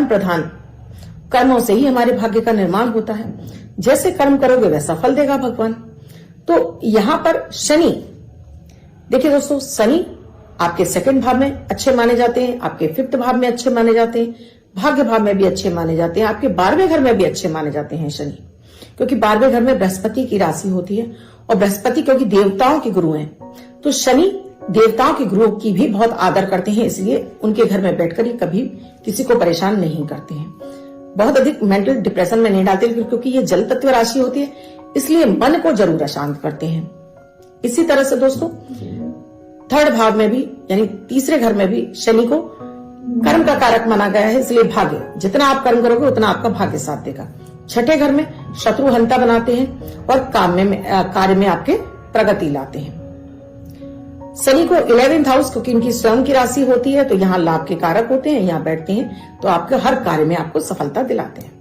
कर्म प्रधान, कर्मों से ही हमारे भाग्य का निर्माण होता है। जैसे कर्म करोगे वैसा फल देगा भगवान। तो यहां पर शनि, देखिए दोस्तों, शनि आपके सेकंड भाव में अच्छे माने जाते हैं, आपके 5th भाव में अच्छे माने जाते हैं, भाग्य भाव में भी अच्छे माने जाते हैं, आपके 12वें घर में भी अच्छे माने जाते हैं शनि, क्योंकि 12वें घर में बृहस्पति की राशि होती है और बृहस्पति क्योंकि देवताओं के गुरु हैं, तो शनि देवताओं के गुरु की भी बहुत आदर करते हैं, इसलिए उनके घर में बैठकर ही कभी किसी को परेशान नहीं करते हैं। बहुत अधिक मेंटल डिप्रेशन में नहीं डालते, क्योंकि ये जल तत्व राशि होती है, इसलिए मन को जरूर अशांत करते हैं। इसी तरह से दोस्तों 3rd भाव में भी यानी तीसरे घर में भी शनि को कर्म का कारक माना गया है, इसलिए भाग्य, जितना आप कर्म करोगे उतना आपका भाग्य साथ देगा। 6ठे घर में शत्रु हंता बनाते हैं और कार्य में आपके प्रगति लाते हैं। शनि को 11th हाउस, क्योंकि इनकी स्वयं की राशि होती है, तो यहाँ लाभ के कारक होते हैं, यहाँ बैठते हैं तो आपके हर कार्य में आपको सफलता दिलाते हैं।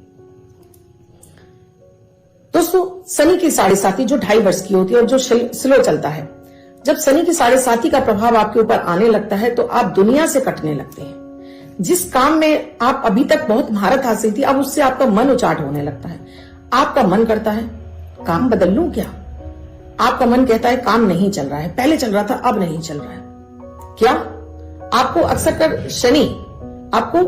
दोस्तों शनि की 7.5 जो 2.5 वर्ष की होती है और जो स्लो चलता है, जब शनि की 7.5 का प्रभाव आपके ऊपर आने लगता है तो आप दुनिया से कटने लगते हैं। जिस काम में आप अभी तक बहुत महारत हासिल थी, अब उससे आपका मन उचाट होने लगता है। आपका मन करता है काम बदल लूं क्या, आपका मन कहता है काम नहीं चल रहा है, पहले चल रहा था अब नहीं चल रहा है क्या। आपको अक्सर कर शनि आपको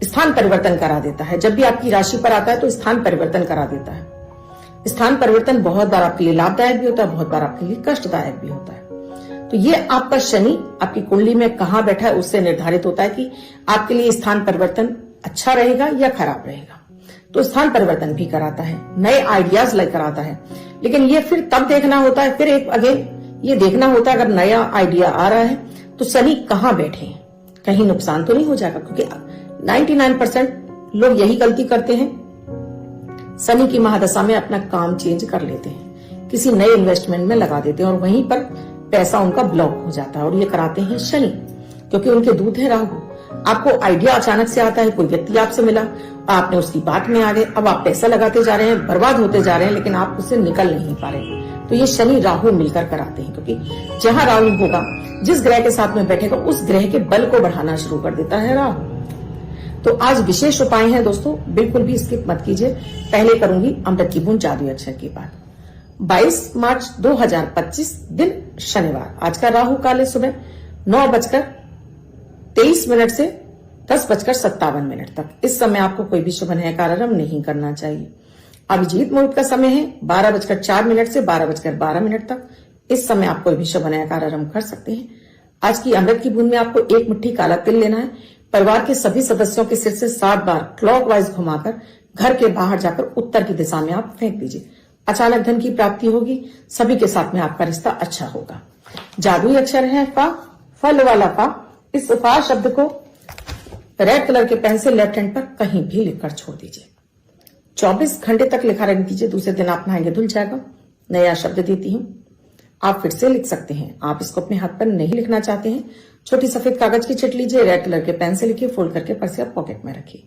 स्थान परिवर्तन करा देता है। जब भी आपकी राशि पर आता है तो स्थान परिवर्तन करा देता है। स्थान परिवर्तन बहुत बार आपके लिए लाभदायक भी होता है, बहुत बार आपके लिए कष्टदायक भी होता है। तो ये आपका शनि आपकी कुंडली में कहां बैठा है उससे निर्धारित होता है कि आपके लिए स्थान परिवर्तन अच्छा रहेगा या खराब रहेगा। तो स्थान परिवर्तन भी कराता है, नए आइडियाज लेकर आता है, लेकिन ये फिर तब देखना होता है, फिर एक अगेन ये देखना होता है अगर नया आइडिया आ रहा है तो शनि कहां बैठे हैं, कहीं नुकसान तो नहीं हो जाएगा, क्योंकि 99% लोग यही गलती करते हैं, शनि की महादशा में अपना काम चेंज कर लेते हैं, किसी नए इन्वेस्टमेंट में लगा देते हैं और वहीं पर पैसा उनका ब्लॉक हो जाता है। और ये कराते हैं शनि, क्योंकि उनके दूत है राहु। आपको आइडिया अचानक से आता है, कोई व्यक्ति आपसे मिला, आपने उसकी बात में आ गए, अब आप पैसा लगाते जा रहे हैं, बर्बाद होते जा रहे हैं, लेकिन आप उससे निकल नहीं पा रहे। तो ये शनि राहु मिलकर कराते हैं, क्योंकि जहां राहु होगा, जिस ग्रह के साथ में बैठेगा उस ग्रह के बल को बढ़ाना शुरू कर देता है राहु। तो आज विशेष उपाय हैं दोस्तों, बिल्कुल भी स्किप मत कीजिए। पहले करूंगी अमृत की बूंद जादुई अक्षर की बात। 22 मार्च 2025 दिन शनिवार। आज का राहु काल है सुबह 9:23 से 10:57 तक। इस समय आपको कोई भी शुभ नया कार्य नहीं करना चाहिए। अभिजीत मुहूर्त का समय है 12:04 से 12:12 तक। इस समय आप कोई भी शुभ नया कार्य कर सकते हैं। आज की अमृत की बूंद में आपको 1 मुट्ठी काला तिल लेना है। परिवार के सभी सदस्यों के सिर से 7 बार क्लॉकवाइज घुमाकर घर के बाहर जाकर उत्तर की दिशा में आप फेंक दीजिए। अचानक धन की प्राप्ति होगी, सभी के साथ में आपका रिश्ता अच्छा होगा। जादुई अक्षर है फा, फल वाला फा। इस फा शब्द को रेड कलर के पेन से लेफ्ट हैंड पर कहीं भी लिखकर छोड़ दीजिए। 24 घंटे तक लिखा रहने दीजिए, दूसरे दिन आप नहाएंगे धुल जाएगा। नया शब्द देती हूं, आप फिर से लिख सकते हैं। आप इसको अपने हाथ पर नहीं लिखना चाहते हैं, छोटी सफेद कागज की चिट लीजिए, रेड कलर के पेन से लिखिए, फोल्ड करके पर्स या पॉकेट में रखिए।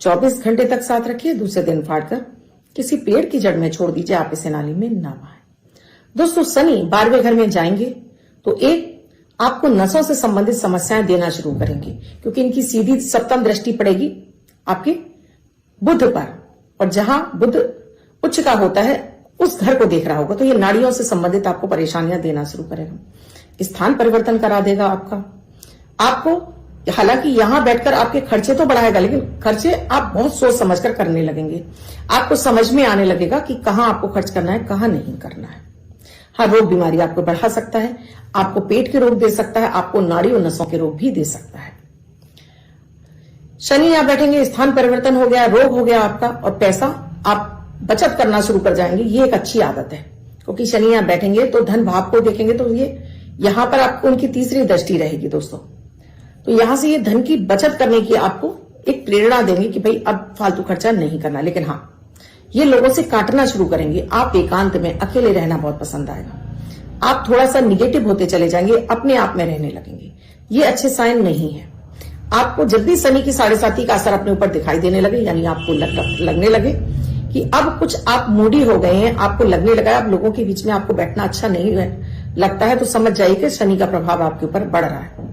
24 घंटे तक साथ रखिए, दूसरे दिन फाड़कर किसी पेड़ की जड़ में छोड़ दीजिए। आप इसे नाली में ना बहाएं। दोस्तों शनि 12वें घर में जाएंगे तो एक आपको नसों से संबंधित समस्याएं देना शुरू करेंगे, क्योंकि इनकी सीधी सप्तम दृष्टि पड़ेगी आपके बुध पर, और जहां बुध उच्च का होता है उस घर को देख रहा होगा, तो ये नाड़ियों से संबंधित आपको परेशानियां देना शुरू करेगा। स्थान परिवर्तन करा देगा आपको हालांकि यहां बैठकर आपके खर्चे तो बढ़ाएगा, लेकिन खर्चे आप बहुत सोच समझकर करने लगेंगे। आपको समझ में आने लगेगा कि कहां आपको खर्च करना है, कहां नहीं करना है। हाँ, रोग बीमारी आपको बढ़ा सकता है, आपको पेट के रोग दे सकता है, आपको नाड़ी और नसों के रोग भी दे सकता है। शनि यहां बैठेंगे, स्थान परिवर्तन हो गया, रोग हो गया आपका, और पैसा आप बचत करना शुरू कर जाएंगे। ये एक अच्छी आदत है, क्योंकि शनि यहां बैठेंगे तो धन भाव को देखेंगे, तो ये यहां पर आपको उनकी तीसरी दृष्टि रहेगी दोस्तों। तो यहां से ये धन की बचत करने की आपको एक प्रेरणा देंगे कि भाई अब फालतू खर्चा नहीं करना। लेकिन हाँ, ये लोगों से काटना शुरू करेंगे। आप एकांत में अकेले रहना बहुत पसंद आएगा। आप थोड़ा सा निगेटिव होते चले जाएंगे, अपने आप में रहने लगेंगे। ये अच्छे साइन नहीं है। आपको जब भी शनि की 7.5 का असर अपने ऊपर दिखाई देने लगे, यानी आपको लगने लगे कि अब कुछ आप मूडी हो गए हैं, आपको लगने लगा अब लोगों के बीच में आपको बैठना अच्छा नहीं लगता है, तो समझ जाइए कि शनि का प्रभाव आपके ऊपर बढ़ रहा है।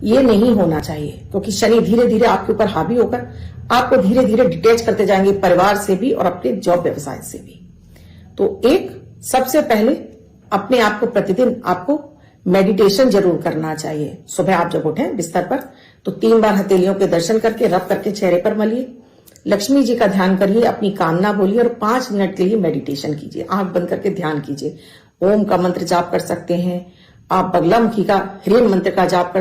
ये नहीं होना चाहिए, क्योंकि शनि धीरे धीरे आपके ऊपर हावी होकर आपको धीरे धीरे डिटैच करते जाएंगे परिवार से भी और अपने जॉब व्यवसाय से भी। तो एक सबसे पहले अपने आप को प्रतिदिन आपको मेडिटेशन जरूर करना चाहिए। सुबह आप जब उठें बिस्तर पर तो 3 बार हथेलियों के दर्शन करके रब करके चेहरे पर मलिए, लक्ष्मी जी का ध्यान करिए, अपनी कामना बोलिए और 5 मिनट के लिए मेडिटेशन कीजिए। आंख बंद करके ध्यान कीजिए। ओम का मंत्र जाप कर सकते हैं आप, बगलामुखी का ह्रीम मंत्र का जाप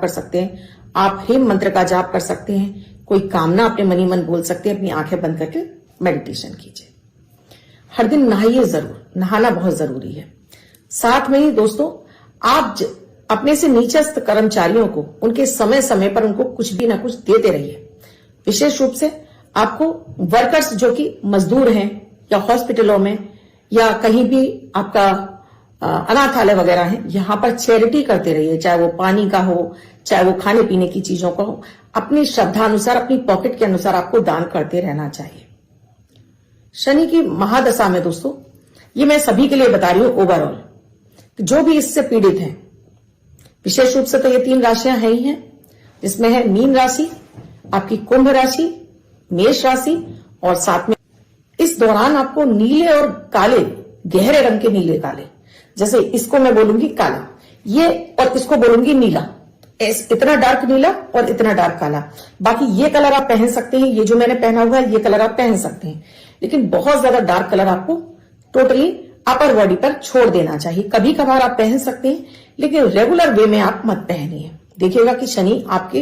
कर सकते हैं आप, ह्रीम मंत्र का जाप कर सकते हैं, कोई कामना अपने मनी मन बोल सकते हैं, अपनी आंखें बंद करके मेडिटेशन कीजिए। हर दिन नहाइए जरूर, नहाना बहुत जरूरी है। साथ में ही दोस्तों आप अपने से नीचस्थ कर्मचारियों को उनके समय समय पर उनको कुछ भी ना कुछ देते रहिए। विशेष रूप से आपको वर्कर्स जो कि मजदूर हैं या हॉस्पिटलों में या कहीं भी आपका अनाथालय वगैरह है, यहां पर चैरिटी करते रहिए, चाहे वो पानी का हो, चाहे वो खाने पीने की चीजों का हो। अपनी श्रद्धा अनुसार, अपनी पॉकेट के अनुसार आपको दान करते रहना चाहिए। शनि की महादशा में दोस्तों, ये मैं सभी के लिए बता रही हूं ओवरऑल, जो भी इससे पीड़ित हैं, विशेष रूप से तो ये 3 राशियां हैं ही हैं, जिसमें है मीन राशि, आपकी कुंभ राशि, मेष राशि और साथ में इस दौरान आपको नीले और काले, गहरे रंग के नीले काले, जैसे इसको मैं बोलूंगी काला, ये और इसको बोलूंगी नीला, इतना डार्क नीला और इतना डार्क काला। बाकी ये कलर आप पहन सकते हैं, ये जो मैंने पहना हुआ है ये कलर आप पहन सकते हैं, लेकिन बहुत ज्यादा डार्क कलर आपको टोटली अपर बॉडी पर छोड़ देना चाहिए। कभी कभार आप पहन सकते हैं, लेकिन रेगुलर वे में आप मत पहनिए। देखिएगा कि शनि आपके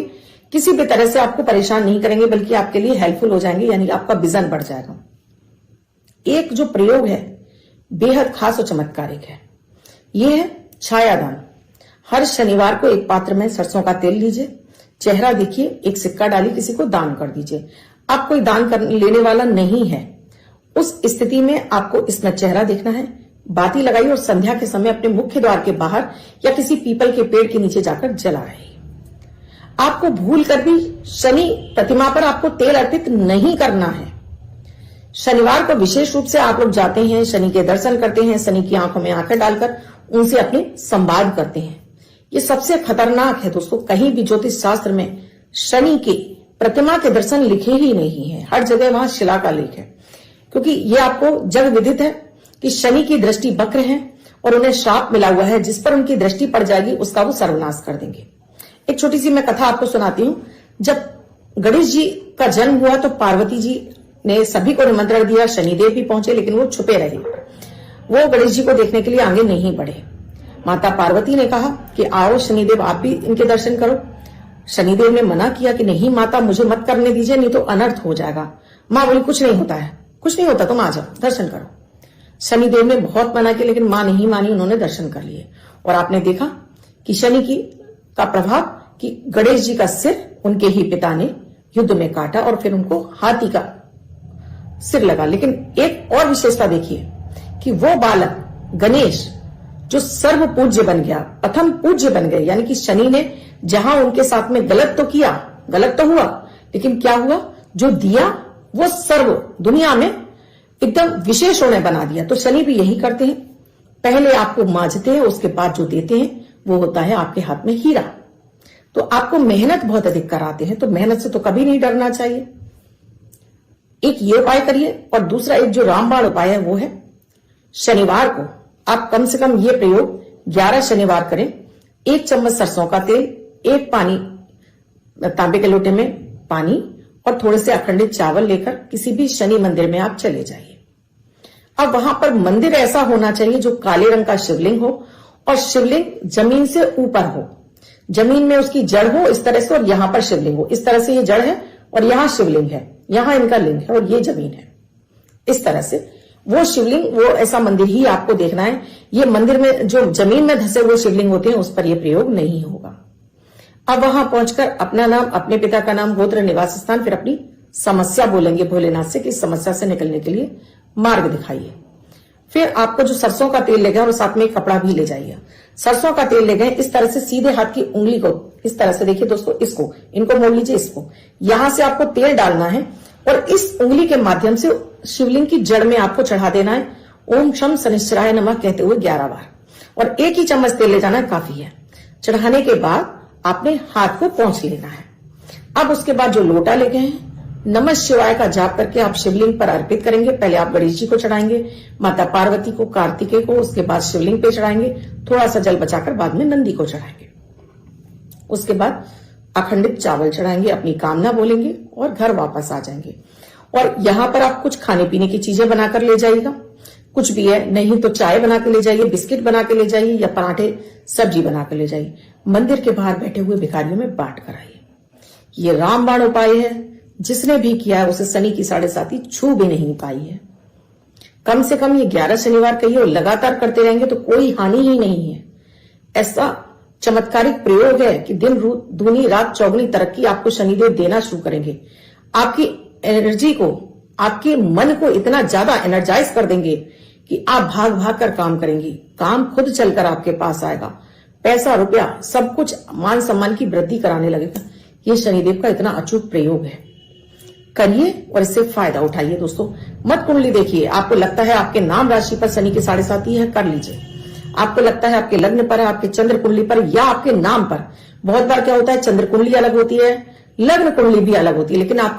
किसी भी तरह से आपको परेशान नहीं करेंगे, बल्कि आपके लिए हेल्पफुल हो जाएंगे, यानी आपका विजन बढ़ जाएगा। एक जो प्रयोग है बेहद खास और चमत्कारिक है, ये है छायादान। हर शनिवार को एक पात्र में सरसों का तेल लीजिए, चेहरा देखिए, एक सिक्का डालिए, किसी को दान कर दीजिए। आप कोई दान लेने वाला नहीं है, उस स्थिति में आपको इसमें चेहरा देखना है, बाती लगाइए और संध्या के समय अपने मुख्य द्वार के बाहर या किसी पीपल के पेड़ के नीचे जाकर जलाइए। आपको भूल कर भी शनि प्रतिमा पर आपको तेल अर्पित नहीं करना है। शनिवार को विशेष रूप से आप लोग जाते हैं, शनि के दर्शन करते हैं, शनि की आंखों में आंखें डालकर उनसे अपने संवाद करते हैं। ये सबसे खतरनाक है दोस्तों। कहीं भी ज्योतिष शास्त्र में शनि की प्रतिमा के दर्शन लिखे ही नहीं है, हर जगह वहां शिला का लेख है, क्योंकि ये आपको जग विदित है कि शनि की दृष्टि वक्र है और उन्हें श्राप मिला हुआ है, जिस पर उनकी दृष्टि पड़ जाएगी उसका वो सर्वनाश कर देंगे। एक छोटी सी मैं कथा आपको सुनाती हूं। जब गणेश जी का जन्म हुआ तो पार्वती जी ने सभी को निमंत्रण दिया, शनिदेव भी पहुंचे, लेकिन वो छुपे रहे, वो गणेश जी को देखने के लिए आगे नहीं बढ़े। माता पार्वती ने कहा कि आओ शनिदेव, आप भी इनके दर्शन करो। शनिदेव ने मना किया कि नहीं माता, मुझे मत करने दीजिए, नहीं तो अनर्थ हो जाएगा। मां बोली कुछ नहीं होता है, कुछ नहीं होता, तुम आ जाओ दर्शन करो। शनिदेव ने बहुत मना किया, लेकिन मां नहीं मानी, उन्होंने दर्शन कर लिए। और आपने देखा कि शनि की का प्रभाव कि गणेश जी का सिर उनके ही पिता ने युद्ध में काटा और फिर उनको हाथी का सिर लगा। लेकिन एक और विशेषता देखिए कि वो बालक गणेश जो सर्व पूज्य बन गया, प्रथम पूज्य बन गए, यानी कि शनि ने जहां उनके साथ में गलत तो किया, गलत तो हुआ, लेकिन क्या हुआ, जो दिया वो सर्व दुनिया में एकदम विशेष उन्हें बना दिया। तो शनि भी यही करते हैं, पहले आपको मांझते हैं, उसके बाद जो देते हैं वो होता है आपके हाथ में हीरा। तो आपको मेहनत बहुत अधिक कराते हैं, तो मेहनत से तो कभी नहीं डरना चाहिए। एक ये उपाय करिए, और दूसरा एक जो रामबाण उपाय है वो है शनिवार को आप कम से कम ये प्रयोग 11 शनिवार करें। 1 चम्मच सरसों का तेल, 1 पानी तांबे के लोटे में पानी और थोड़े से अखंडित चावल लेकर किसी भी शनि मंदिर में आप चले जाइए। अब वहां पर मंदिर ऐसा होना चाहिए जो काले रंग का शिवलिंग हो और शिवलिंग जमीन से ऊपर हो, जमीन में उसकी जड़ हो इस तरह से, और यहां पर शिवलिंग हो इस तरह से। ये जड़ है और यहां शिवलिंग है, यहां इनका लिंग है और ये जमीन है, इस तरह से वो शिवलिंग, वो ऐसा मंदिर ही आपको देखना है। ये मंदिर में जो जमीन में धसे हुए शिवलिंग होते हैं उस पर यह प्रयोग नहीं होगा। अब वहां पहुंचकर अपना नाम, अपने पिता का नाम, गोत्र, निवास स्थान, फिर अपनी समस्या बोलेंगे भोलेनाथ से कि इस समस्या से निकलने के लिए मार्ग दिखाइए। फिर आपको जो सरसों का तेल ले गए और साथ में एक कपड़ा भी ले जाइए। सरसों का तेल ले गए, इस तरह से सीधे हाथ की उंगली को इस तरह से, देखिए दोस्तों, इसको, इनको मोड़ लीजिए, इसको यहां से आपको तेल डालना है और इस उंगली के माध्यम से शिवलिंग की जड़ में आपको चढ़ा देना है। ओम शम शनिश्चराय नमः कहते हुए 11 बार, और 1 ही चम्मच तेल ले जाना है, काफी है। चढ़ाने के बाद आपने हाथ को पोंछ लेना है। अब उसके बाद जो लोटा ले गए हैं, नमः शिवाय का जाप करके आप शिवलिंग पर अर्पित करेंगे। पहले आप गणेश जी को चढ़ाएंगे, माता पार्वती को, कार्तिकेय को, उसके बाद शिवलिंग पे चढ़ाएंगे, थोड़ा सा जल बचाकर बाद में नंदी को चढ़ाएंगे। उसके बाद अखंडित चावल चढ़ाएंगे, अपनी कामना बोलेंगे और घर वापस आ जाएंगे। और यहां पर आप कुछ खाने पीने की चीजें बनाकर ले जाइएगा, कुछ भी है, नहीं तो चाय बना के ले जाइए, बिस्किट बना के ले जाइए या पराठे सब्जी बना के ले जाइए। मंदिर के बाहर बैठे हुए भिखारियों में बांट कर आइए। ये रामबाण उपाय है, जिसने भी किया है उसे शनि की 7.5 छू भी नहीं पाई है। कम से कम ये 11 शनिवार कहिए और लगातार करते रहेंगे तो कोई हानि ही नहीं है। ऐसा चमत्कारिक प्रयोग है कि दिन दूनी रात चौगुनी तरक्की आपको शनिदेव देना शुरू करेंगे। आपकी एनर्जी को, आपके मन को इतना ज्यादा एनर्जाइज कर देंगे कि आप भाग भाग कर काम करेंगी। काम खुद चलकर आपके पास आएगा, पैसा रुपया सब कुछ, मान सम्मान की वृद्धि कराने लगेगा। ये शनिदेव का इतना अचूक प्रयोग है, करिए और इससे फायदा उठाइए। दोस्तों, मत कुंडली देखिए, आपको लगता है आपके नाम राशि पर शनि की 7.5 है, कर लीजिए। आपको लगता है आपके लग्न पर है, आपके चंद्र कुंडली पर या आपके नाम पर, बहुत बार क्या होता है चंद्र कुंडली अलग होती है, लग्न कुंडली भी अलग होती है, लेकिन आप